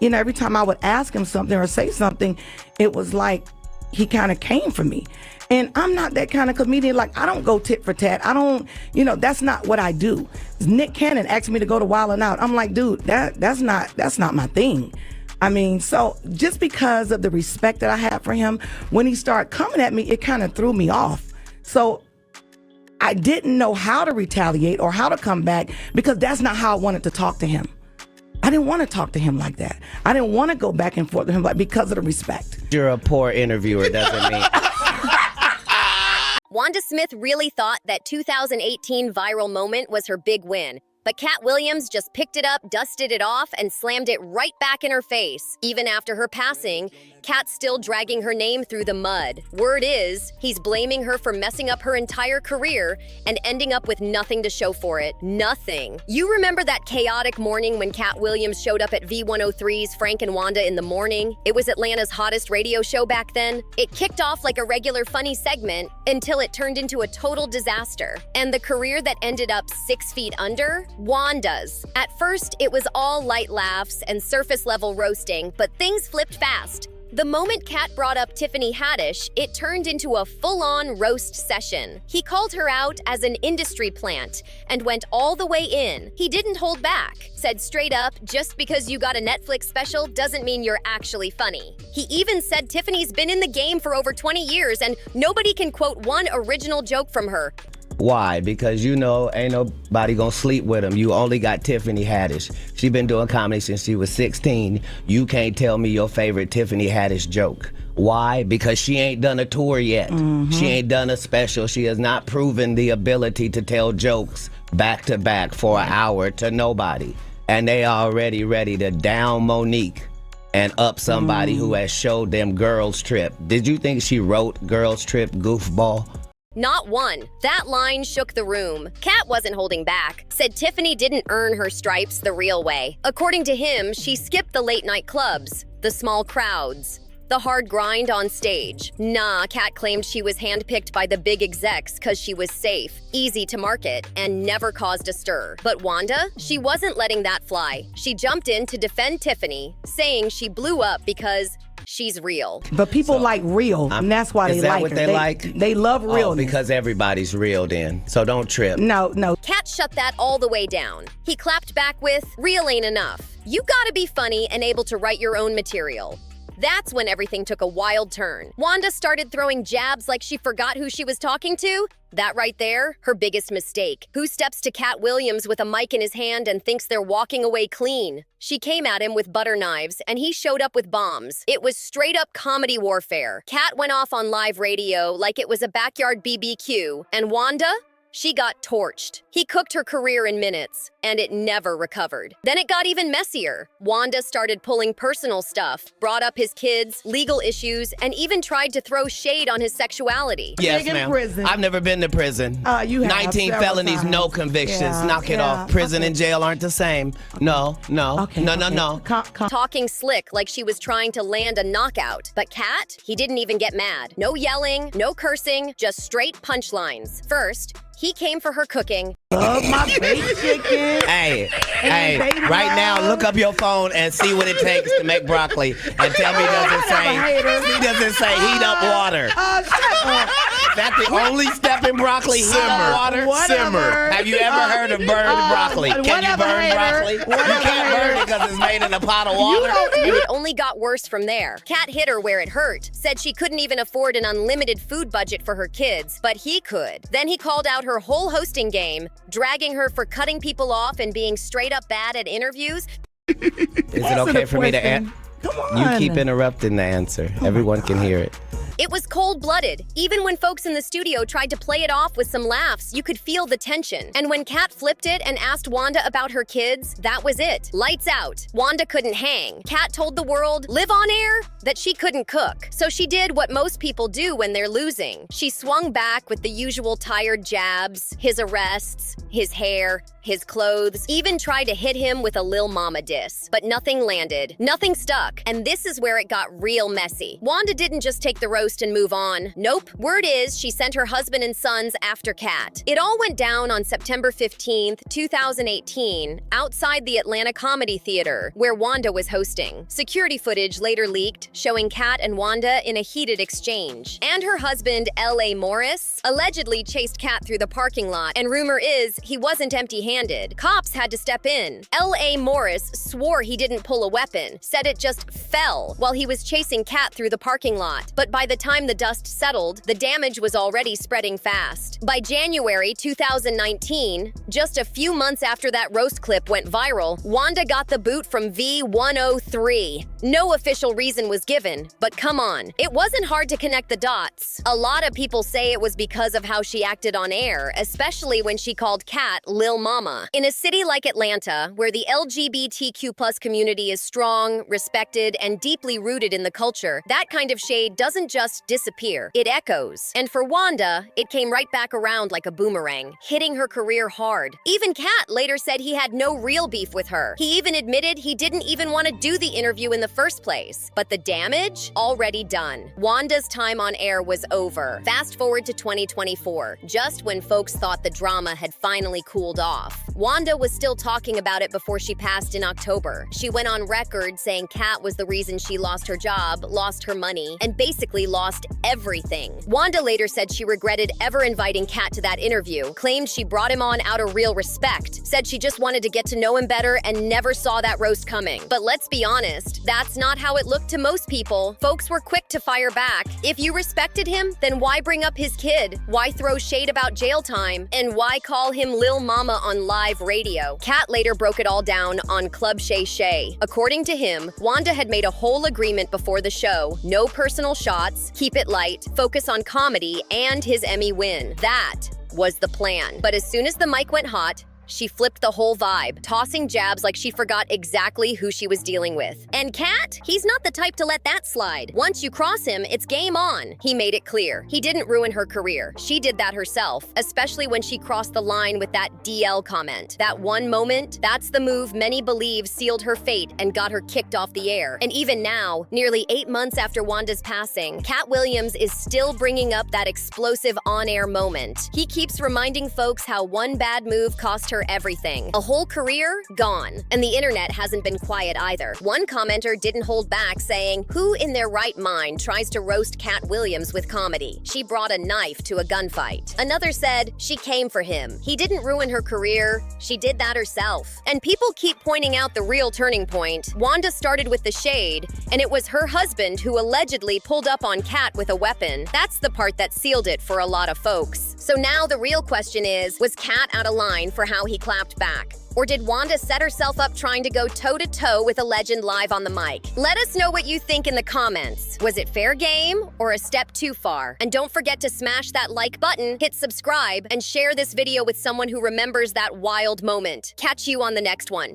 You know, every time I would ask him something or say something, it was like he kind of came for me. And I'm not that kind of comedian. Like, I don't go tit for tat. I don't, you know, that's not what I do. Nick Cannon asked me to go to Wild 'N Out. I'm like, dude, that's not my thing. I mean, so just because of the respect that I have for him, when he started coming at me, it kind of threw me off. So I didn't know how to retaliate or how to come back because that's not how I wanted to talk to him. I didn't want to talk to him like that. I didn't want to go back and forth with him like because of the respect. You're a poor interviewer, doesn't mean. Wanda Smith really thought that 2018 viral moment was her big win. But Katt Williams just picked it up, dusted it off, and slammed it right back in her face. Even after her passing, Katt's still dragging her name through the mud. Word is, he's blaming her for messing up her entire career and ending up with nothing to show for it. Nothing. You remember that chaotic morning when Katt Williams showed up at V103's Frank and Wanda in the Morning? It was Atlanta's hottest radio show back then. It kicked off like a regular funny segment until it turned into a total disaster. And the career that ended up 6 feet under? Wanda's. At first, it was all light laughs and surface-level roasting, but things flipped fast. The moment Katt brought up Tiffany Haddish, it turned into a full-on roast session. He called her out as an industry plant and went all the way in. He didn't hold back. Said straight up, just because you got a Netflix special doesn't mean you're actually funny. He even said Tiffany's been in the game for over 20 years and nobody can quote one original joke from her. Why? Because you know ain't nobody gonna sleep with him. You only got Tiffany Haddish. She been doing comedy since she was 16. You can't tell me your favorite Tiffany Haddish joke. Why? Because she ain't done a tour yet. She ain't done a special. She has not proven the ability to tell jokes back to back for an hour to nobody. And they already ready to down Monique and up somebody who has showed them Girls Trip. Did you think she wrote Girls Trip, goofball? Not one. That line shook the room. Katt wasn't holding back. Said Tiffany didn't earn her stripes the real way. According to him, she skipped the late-night clubs, the small crowds, the hard grind on stage. Nah, Katt claimed she was handpicked by the big execs because she was safe, easy to market, and never caused a stir. But Wanda? She wasn't letting that fly. She jumped in to defend Tiffany, saying she blew up because she's real. But people like real, and that's why they like her. Is that what they like? They love real. Because everybody's real then. So don't trip. No. Katt shut that all the way down. He clapped back with, real ain't enough. You gotta be funny and able to write your own material. That's when everything took a wild turn. Wanda started throwing jabs like she forgot who she was talking to. That right there, her biggest mistake. Who steps to Katt Williams with a mic in his hand and thinks they're walking away clean? She came at him with butter knives, and he showed up with bombs. It was straight-up comedy warfare. Katt went off on live radio like it was a backyard BBQ, and Wanda? She got torched. He cooked her career in minutes, and it never recovered. Then it got even messier. Wanda started pulling personal stuff, brought up his kids, legal issues, and even tried to throw shade on his sexuality. Yes, ma'am. I've never been to prison. You have 19 felonies, times. no convictions. Yeah, Knock it off. Prison and jail aren't the same. No. No. Talking slick like she was trying to land a knockout. But Katt, he didn't even get mad. No yelling, no cursing, just straight punchlines. First, he came for her cooking. Love my baked chicken. Hey, right now, look up your phone and see what it takes to make broccoli. And tell me, does it say heat up water? Shut up. Is that the only step in broccoli? Heat up water? Whatever. Have you ever heard of burned broccoli? Can you burn broccoli? You can't burn it because it's made in a pot of water. And it only got worse from there. Katt hit her where it hurt, said she couldn't even afford an unlimited food budget for her kids, but he could. Then he called out her whole hosting game, dragging her for cutting people off and being straight up bad at interviews. Is it okay for me to answer? Come on. You keep interrupting the answer. Everyone can hear it. It was cold-blooded. Even when folks in the studio tried to play it off with some laughs, you could feel the tension. And when Katt flipped it and asked Wanda about her kids, that was it. Lights out. Wanda couldn't hang. Katt told the world, live on air, that she couldn't cook. So she did what most people do when they're losing. She swung back with the usual tired jabs, his arrests, his hair, his clothes, even tried to hit him with a Lil Mama diss. But nothing landed. Nothing stuck. stuck. And this is where it got real messy. Wanda didn't just take the roast and move on. Nope. Word is she sent her husband and sons after Katt. It all went down on September 15th, 2018, outside the Atlanta Comedy Theater, where Wanda was hosting. Security footage later leaked, showing Katt and Wanda in a heated exchange. And her husband, L.A. Morris, allegedly chased Katt through the parking lot, and rumor is he wasn't empty-handed. Cops had to step in. L.A. Morris swore he didn't pull a weapon, said it just fell while he was chasing Katt through the parking lot. But by the time the dust settled, the damage was already spreading fast. By January 2019, just a few months after that roast clip went viral, Wanda got the boot from V103. No official reason was given, but come on, it wasn't hard to connect the dots. A lot of people say it was because of how she acted on air, especially when she called Katt Lil Mama. In a city like Atlanta, where the LGBTQ+ community is strong, respected, and deeply rooted in the culture, that kind of shade doesn't just disappear, it echoes. And for Wanda, it came right back around like a boomerang, hitting her career hard. Even Katt later said he had no real beef with her. He even admitted he didn't even want to do the interview in the first place. But the damage? Already done. Wanda's time on air was over. Fast forward to 2024, just when folks thought the drama had finally cooled off. Wanda was still talking about it before she passed in October. She went on record saying Katt was the reason she lost her job, lost her money, and basically lost everything. Wanda later said she regretted ever inviting Katt to that interview, claimed she brought him on out of real respect, said she just wanted to get to know him better and never saw that roast coming. But let's be honest, that's not how it looked to most people. Folks were quick to fire back. If you respected him, then why bring up his kid? Why throw shade about jail time? And why call him Lil Mama on live radio? Katt later broke it all down on Club Shay Shay. According to him, Wanda had made a whole agreement before the show: no personal shots, keep it light, focus on comedy, and his Emmy win. That was the plan. But as soon as the mic went hot, she flipped the whole vibe, tossing jabs like she forgot exactly who she was dealing with. And Katt? He's not the type to let that slide. Once you cross him, it's game on. He made it clear. He didn't ruin her career. She did that herself, especially when she crossed the line with that DL comment. That one moment, that's the move many believe sealed her fate and got her kicked off the air. And even now, nearly 8 months after Wanda's passing, Katt Williams is still bringing up that explosive on-air moment. He keeps reminding folks how one bad move cost her everything. A whole career? Gone. And the internet hasn't been quiet either. One commenter didn't hold back, saying, "Who in their right mind tries to roast Katt Williams with comedy? She brought a knife to a gunfight." Another said, "She came for him. He didn't ruin her career. She did that herself." And people keep pointing out the real turning point. Wanda started with the shade, and it was her husband who allegedly pulled up on Katt with a weapon. That's the part that sealed it for a lot of folks. So now the real question is, was Katt out of line for how he clapped back? Or did Wanda set herself up trying to go toe-to-toe with a legend live on the mic? Let us know what you think in the comments. Was it fair game or a step too far? And don't forget to smash that like button, hit subscribe, and share this video with someone who remembers that wild moment. Catch you on the next one.